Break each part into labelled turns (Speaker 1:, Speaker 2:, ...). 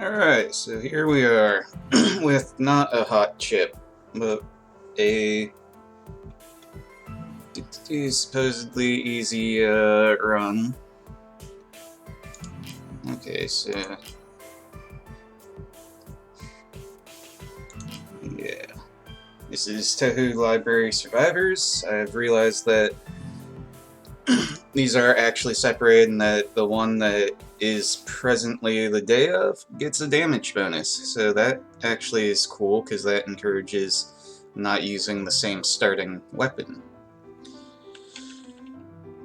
Speaker 1: Alright, so here we are with not a hot chip, but a supposedly easy run. Okay, so yeah, this is Touhou Library Survivors. I've realized that these are actually separated and that the one that is presently the day of gets a damage bonus. So that actually is cool because that encourages not using the same starting weapon.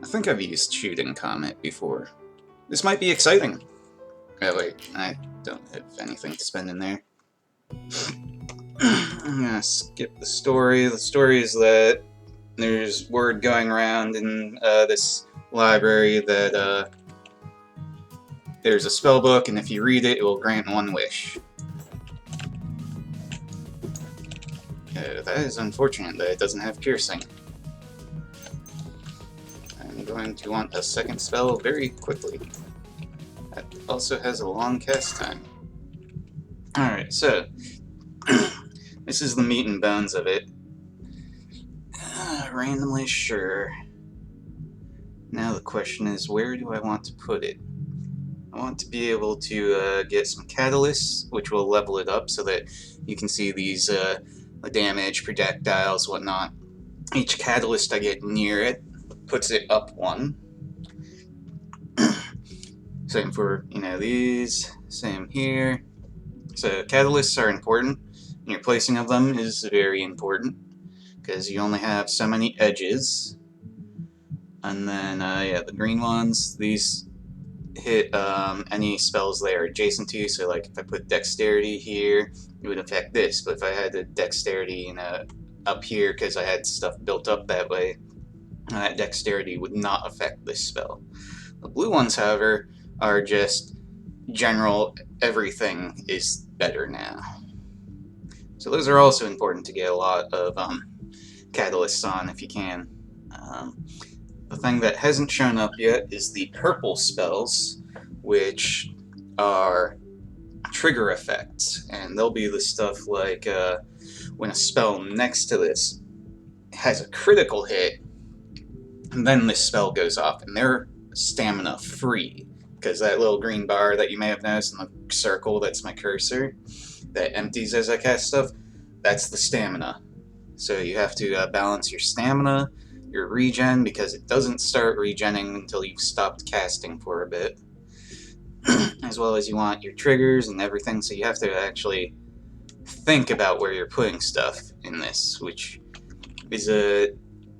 Speaker 1: I think I've used Shooting Comet before. This might be exciting. Oh wait, I don't have anything to spend in there. I'm gonna skip the story. The story is that there's word going around in this library that there's a spell book, and if you read it, it will grant one wish. That is unfortunate that it doesn't have piercing. I'm going to want a second spell very quickly. That also has a long cast time. Alright, so this is the meat and bones of it. Randomly, sure. Now the question is, where do I want to put it? I want to be able to get some catalysts, which will level it up so that you can see these damage, projectiles, whatnot. Each catalyst I get near it puts it up one. Same for, these. Same here. So catalysts are important, and your placing of them is very important, because you only have so many edges. And then, yeah, the green ones, these hit any spells they are adjacent to, so like if I put Dexterity here, it would affect this, but if I had the Dexterity, up here, because I had stuff built up that way, that Dexterity would not affect this spell. The blue ones, however, are just general, everything is better now. So those are also important to get a lot of catalysts on if you can. The thing that hasn't shown up yet is the purple spells, which are trigger effects, and they'll be the stuff like when a spell next to this has a critical hit, and then this spell goes off, and they're stamina free, because that little green bar that you may have noticed in the circle, that's my cursor, that empties as I cast stuff, that's the stamina. So you have to balance your stamina, your regen, because it doesn't start regenning until you've stopped casting for a bit, as well as you want your triggers and everything, so you have to actually think about where you're putting stuff in this, which is a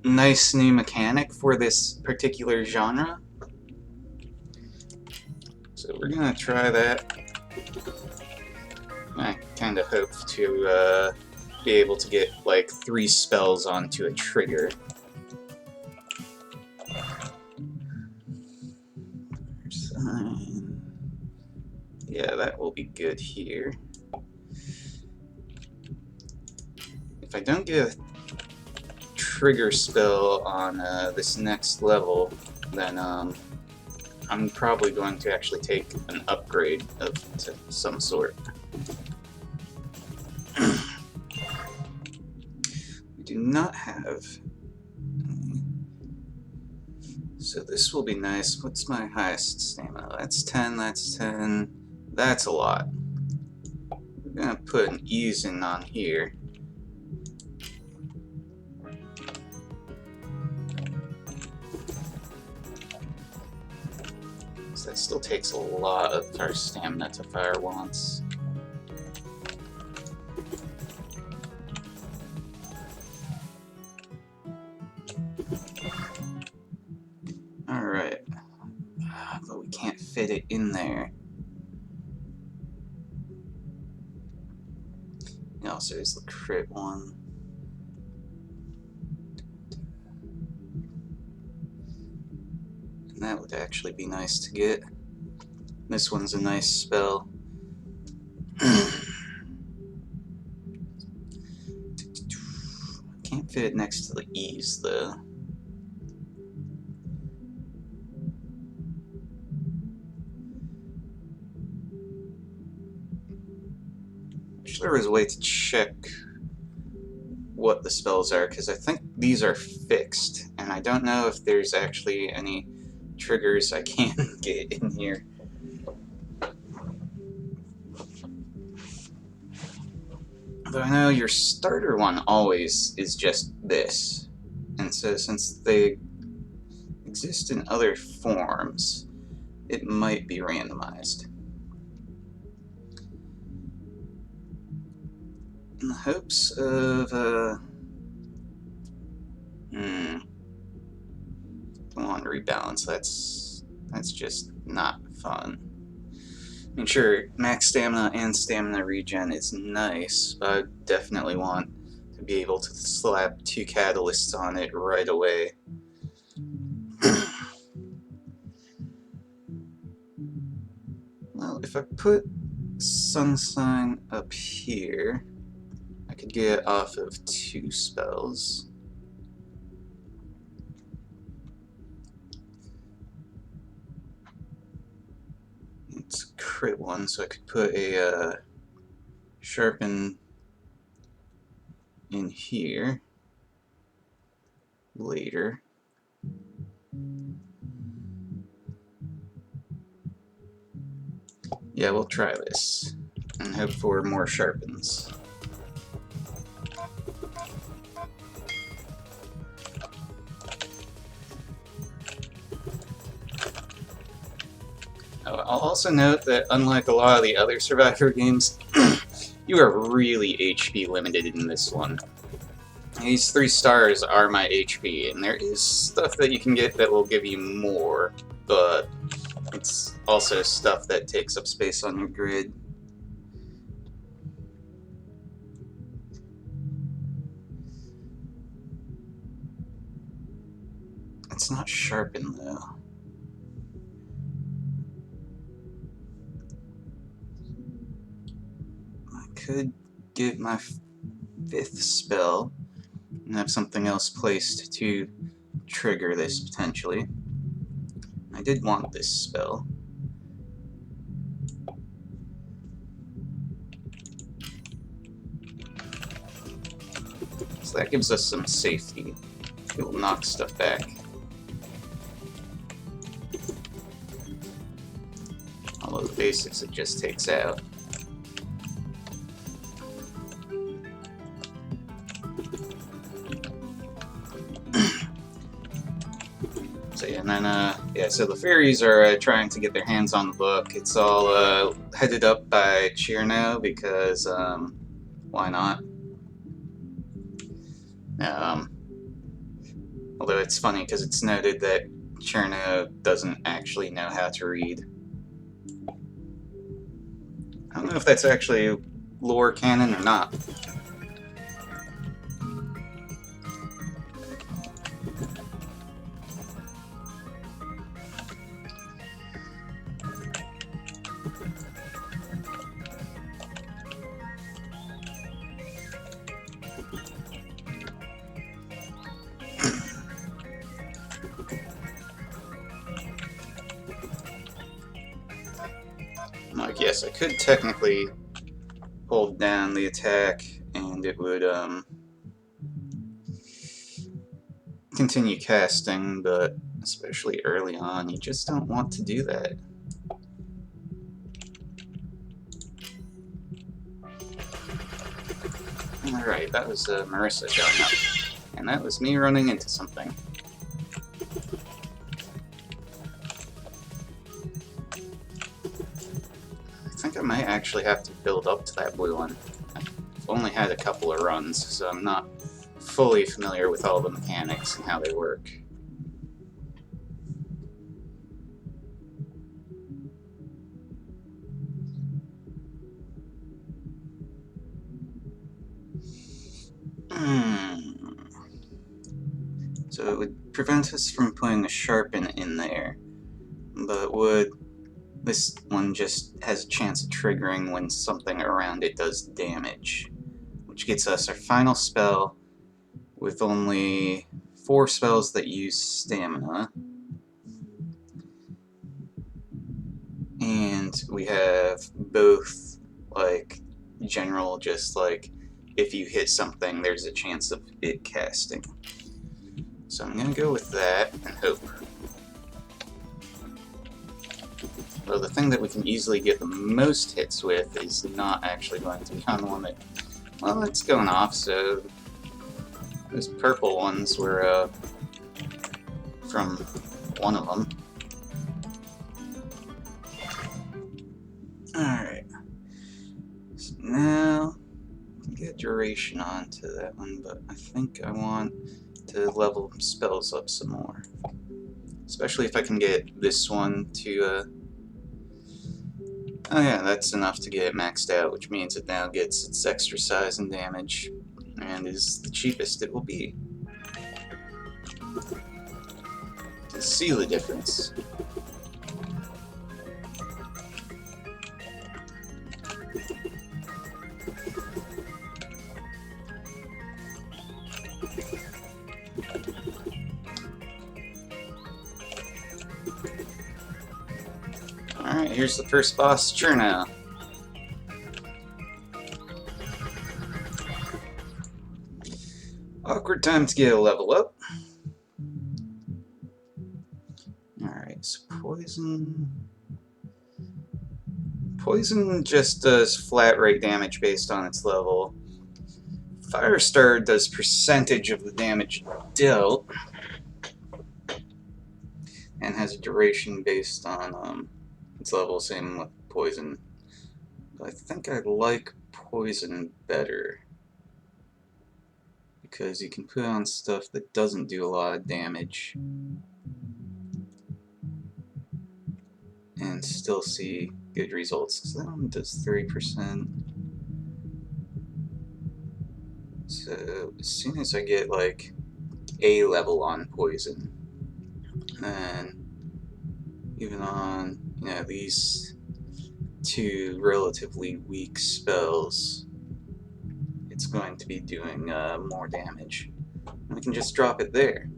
Speaker 1: nice new mechanic for this particular genre. So we're gonna try that. I kind of hope to be able to get like 3 spells onto a trigger. Yeah, that will be good here. If I don't get a trigger spell on this next level, then I'm probably going to actually take an upgrade of some sort. We do not have... So this will be nice. What's my highest stamina? That's 10, that's 10. That's a lot. We're gonna put an ease in on here. So that still takes a lot of our stamina to fire once. Alright. But we can't fit it in there. Also, there's the crit one. And that would actually be nice to get. This one's a nice spell. Can't fit it next to the ease, though. wish there was a way to check what the spells are, because I think these are fixed, and I don't know if there's actually any triggers I can get in here. Though I know your starter one always is just this, and so since they exist in other forms, it might be randomized. In the hopes of, don't want to rebalance, that's just not fun. I mean, sure, max stamina and stamina regen is nice, but I definitely want to be able to slap 2 catalysts on it right away. Well, if I put Sun Sign up here, I could get off of 2 spells. It's a crit one, so I could put a Sharpen in here later. Yeah, we'll try this and hope for more Sharpens. I'll also note that unlike a lot of the other Survivor games, you are really HP limited in this one. These 3 stars are my HP, and there is stuff that you can get that will give you more, but it's also stuff that takes up space on your grid. It's not sharpened though. I could get my 5th spell and have something else placed to trigger this potentially. I did want this spell. So that gives us some safety. It will knock stuff back. Although the basics it just takes out. So yeah, and then yeah, so the fairies are trying to get their hands on the book. It's all headed up by Cherno because why not? Although it's funny because it's noted that Cherno doesn't actually know how to read. I don't know if that's actually lore canon or not. Like, yes, I could technically hold down the attack and it would continue casting, but especially early on, you just don't want to do that. Alright, that was Marissa showing up. And that was me running into something. I think I might actually have to build up to that blue one. I've only had a couple of runs, so I'm not fully familiar with all the mechanics and how they work. So it would prevent us from putting a Sharpen in there, but this one just has a chance of triggering when something around it does damage, which gets us our final spell with only 4 spells that use stamina. And we have both, like, general, just like if you hit something, there's a chance of it casting. So I'm gonna go with that and hope. Well, the thing that we can easily get the most hits with is not actually going to be on one that... Well, it's going off, so... Those purple ones were, from one of them. Alright. So now, get duration onto that one, but I think I want to level spells up some more. Especially if I can get this one to, oh yeah, that's enough to get it maxed out, which means it now gets its extra size and damage, and is the cheapest it will be. You can see the difference. Alright, here's the first boss, Cherno. Awkward time to get a level up. Alright, so poison... Poison just does flat rate damage based on its level. Firestar does percentage of the damage dealt. And has a duration based on its level, same with poison. But I think I like poison better, because you can put on stuff that doesn't do a lot of damage and still see good results, because that one does 30%. So as soon as I get like A level on poison, then even on, you know, these two relatively weak spells, it's going to be doing more damage. And we can just drop it there.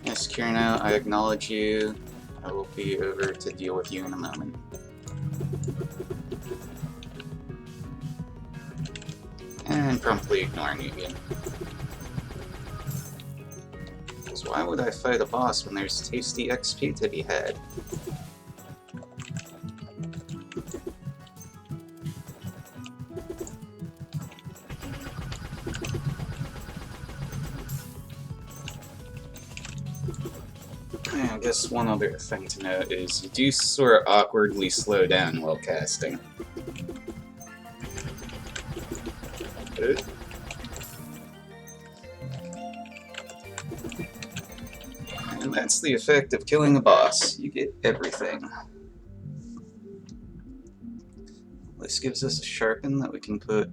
Speaker 1: Yes, Kirino, I acknowledge you. I will be over to deal with you in a moment. And promptly ignoring you again. Because why would I fight a boss when there's tasty XP to be had? I guess one other thing to note is you do sort of awkwardly slow down while casting. And that's the effect of killing a boss. You get everything. This gives us a sharpen that we can put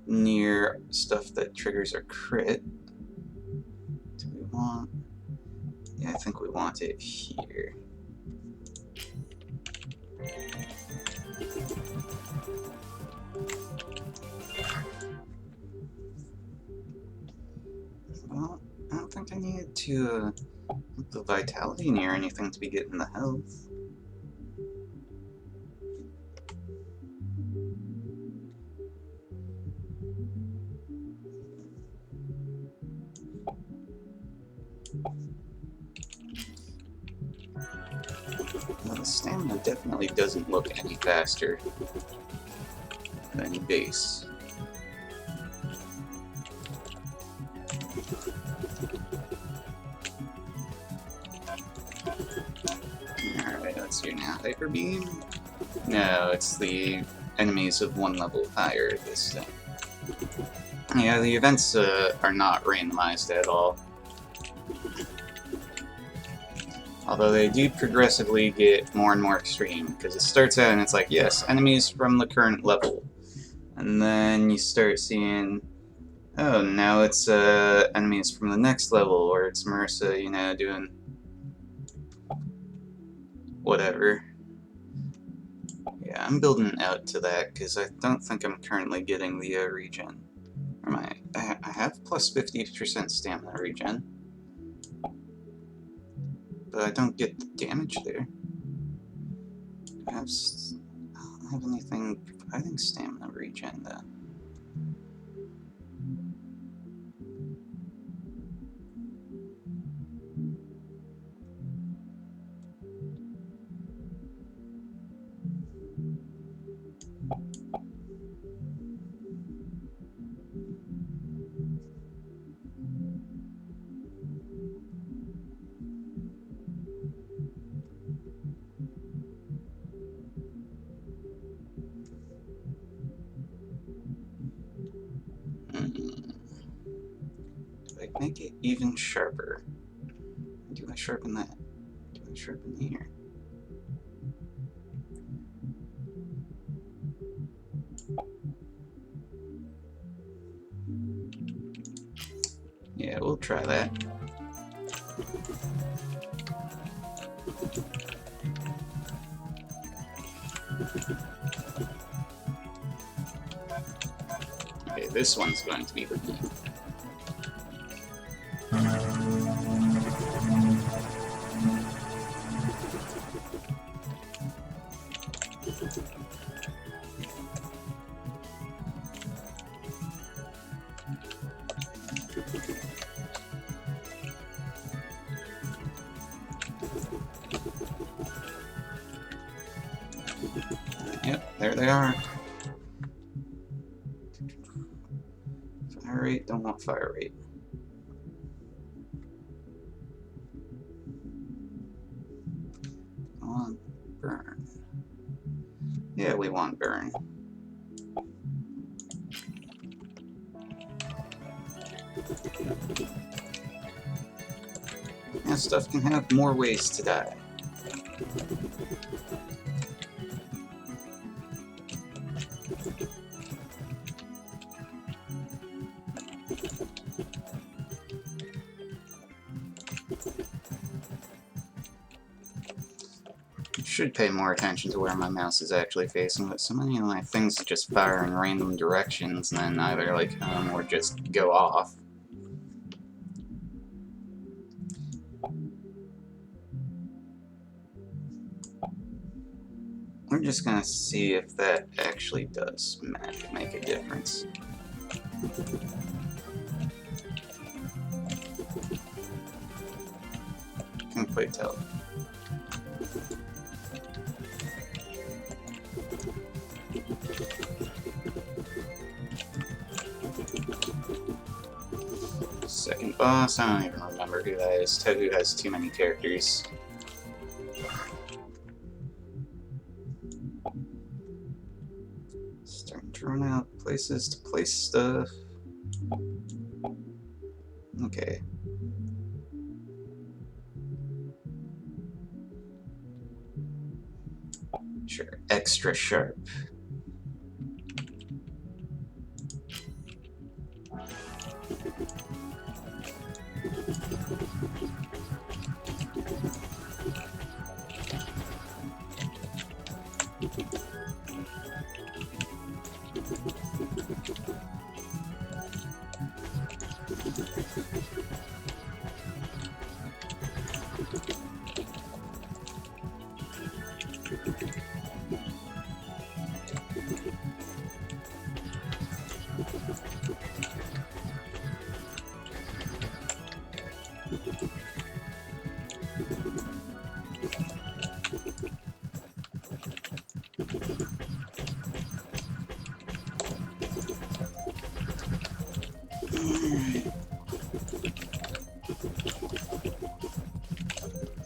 Speaker 1: near stuff that triggers our crit. Do we want... Yeah, I think we want it here. Well, I don't think I needed to put the vitality near anything to be getting the health. Well, the stamina definitely doesn't look any faster than base. Alright, let's do now. Hyper Beam? No, it's the enemies of one level higher this time. Yeah, the events are not randomized at all. Although they do progressively get more and more extreme, because it starts out and it's like, yes, enemies from the current level. And then you start seeing, oh, now it's enemies from the next level, or it's Marissa, you know, doing whatever. Yeah, I'm building out to that, because I don't think I'm currently getting the regen. Or am I have plus 50% stamina regen. But I don't get the damage there. I don't have anything providing stamina regen though. Do I make it even sharper? Do I sharpen that? Do I sharpen here? Yeah, we'll try that. Okay, this one's going to be the key. Yep, there they are. Fire rate, don't want fire rate. On burn. Yeah, we want burn. Yeah, stuff can have more ways to die. Should pay more attention to where my mouse is actually facing, but so many of my things just fire in random directions and then either like come or just go off. We're just gonna see if that actually does make a difference. Can't quite tell. Second boss, I don't even remember who that is. Touhou has too many characters. Starting to run out of places to place stuff. Okay. Sure, extra sharp.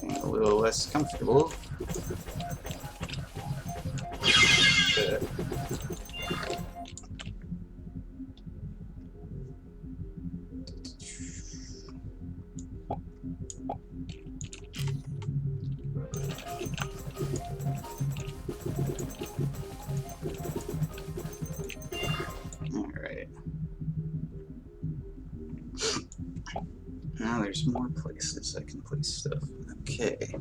Speaker 1: A little less comfortable. Good. Alright. Now there's more places I can place stuff. Okay.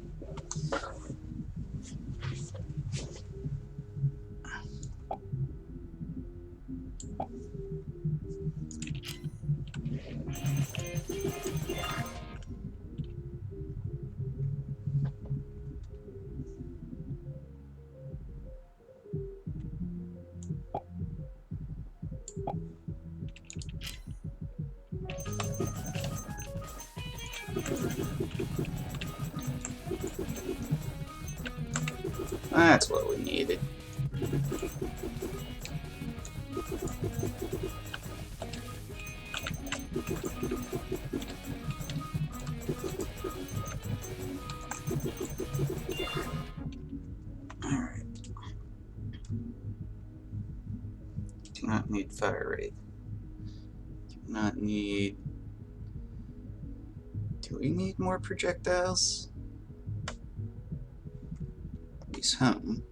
Speaker 1: That's what we needed. Alright. Do not need fire rate. Do not need... Do we need more projectiles? He's home.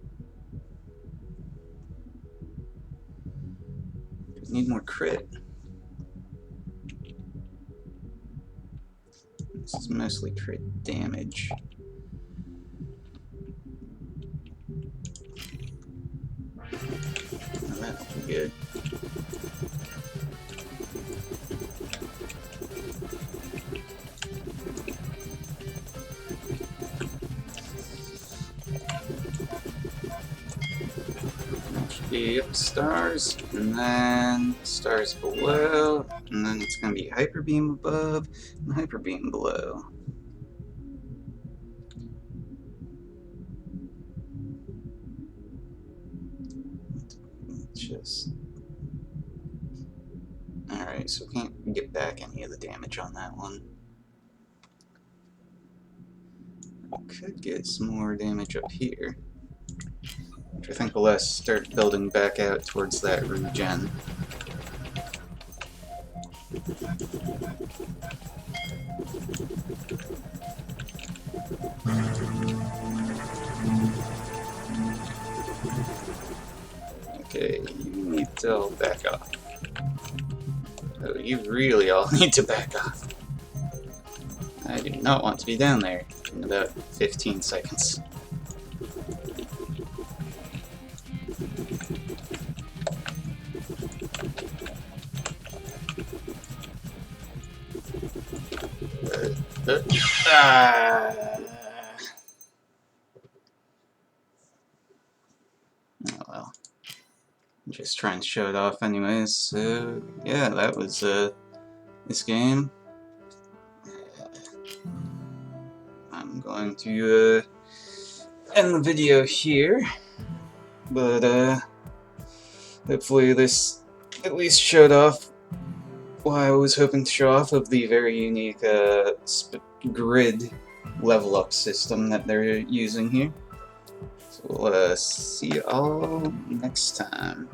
Speaker 1: Do we need more crit? This is mostly crit damage. Oh, that'll be good. Be up stars, and then stars below, and then it's going to be hyper beam above and hyper beam below. Just alright, so we can't get back any of the damage on that one. We could get some more damage up here, which I think will let us start building back out towards that regen. Okay, you need to all back off. Oh, you really all need to back off. I do not want to be down there in about 15 seconds. Oh well. Just trying to show it off anyways. So yeah, that was this game. I'm going to end the video here, but hopefully this at least showed off what I was hoping to show off of the very unique grid level up system that they're using here. So we'll see you all next time.